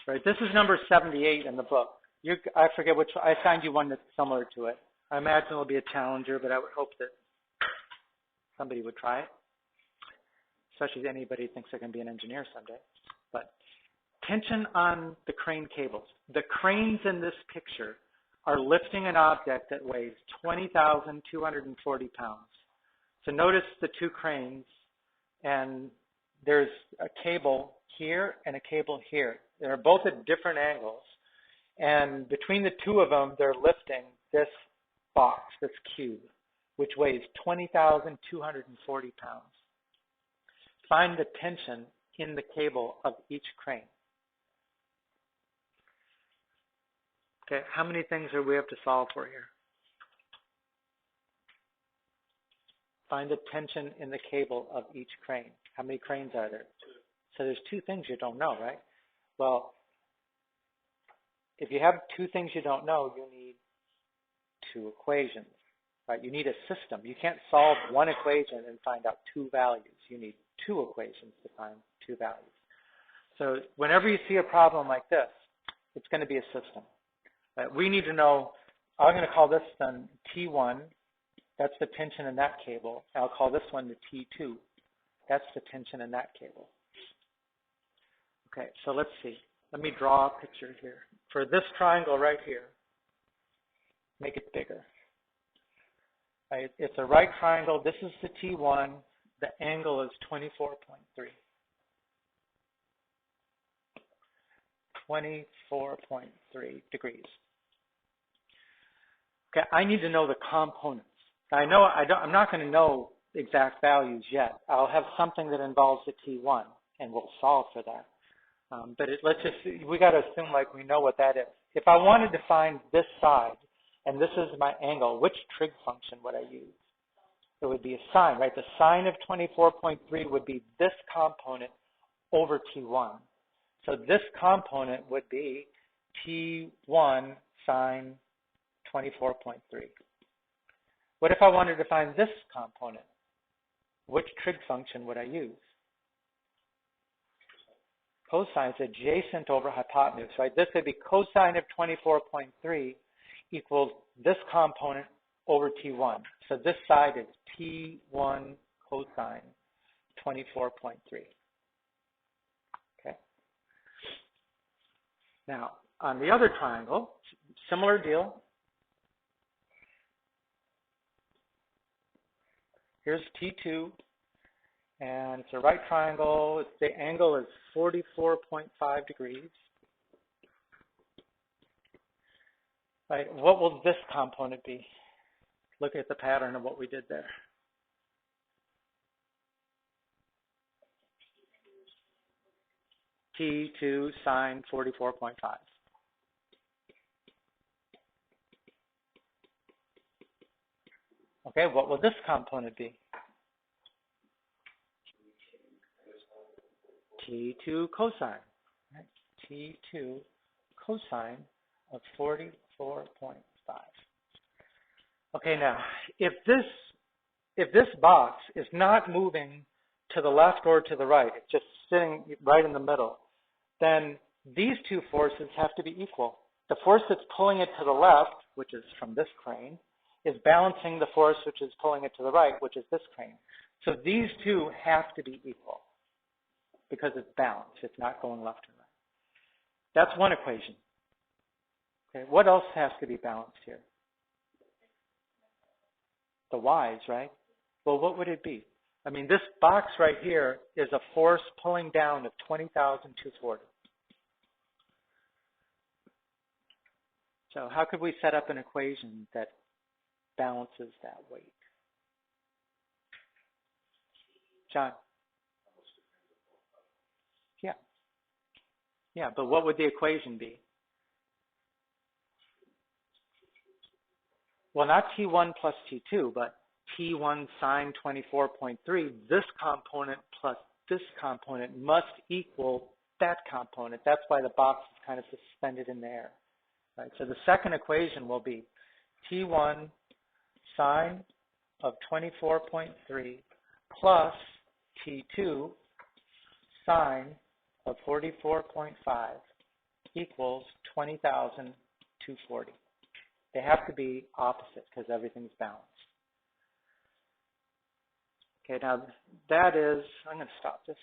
right? This is number 78 in the book. I forget which, I assigned you one that's similar to it. I imagine it'll be a challenger, but I would hope that somebody would try it, especially if anybody thinks they're going to be an engineer someday. But tension on the crane cables. The cranes in this picture are lifting an object that weighs 20,240 pounds. So notice the two cranes, and there's a cable here and a cable here. They're both at different angles. And between the two of them, they're lifting this box, this cube, which weighs 20,240 pounds. Find the tension in the cable of each crane. Okay, how many things do we have to solve for here? Find the tension in the cable of each crane. How many cranes are there? So there's two things you don't know, right? Well, if you have two things you don't know, you need two equations, right? You need a system. You can't solve one equation and find out two values. You need two equations to find two values. So whenever you see a problem like this, it's going to be a system. Right? We need to know, I'm going to call this then T1. That's the tension in that cable. I'll call this one the T2. That's the tension in that cable. Okay, so let's see. Let me draw a picture here. For this triangle right here, make it bigger. Right, it's a right triangle. This is the T1. The angle is 24.3. 24.3 degrees. Okay, I need to know the components. I know I'm not going to know exact values yet. I'll have something that involves the T1, and we'll solve for that. But we got to assume like we know what that is. If I wanted to find this side, and this is my angle, which trig function would I use? It would be a sine, right? The sine of 24.3 would be this component over T1. So this component would be T1 sine 24.3. What if I wanted to find this component? Which trig function would I use? Cosine is adjacent over hypotenuse, right? This would be cosine of 24.3 equals this component over T1. So this side is T1 cosine 24.3. Okay. Now, on the other triangle, similar deal. Here's T2, and it's a right triangle. The angle is 44.5 degrees. Right, what will this component be? Look at the pattern of what we did there. T2 sine 44.5. Okay, what will this component be? T2 cosine. Right? T2 cosine of 44.5. Okay, now, if this box is not moving to the left or to the right, it's just sitting right in the middle, then these two forces have to be equal. The force that's pulling it to the left, which is from this crane, is balancing the force which is pulling it to the right, which is this crane. So these two have to be equal because it's balanced. It's not going left and right. That's one equation. Okay, what else has to be balanced here? The y's, right? Well, what would it be? I mean, this box right here is a force pulling down of 20,240. So how could we set up an equation that balances that weight? John? Yeah. Yeah, but what would the equation be? Well, not T1 plus T2, but T1 sine 24.3. This component plus this component must equal that component. That's why the box is kind of suspended in the air. Right? So the second equation will be T1 sine of 24.3 plus T2 sine of 44.5 equals 20,240. They have to be opposite because everything's balanced. Okay, now that is, I'm going to stop this.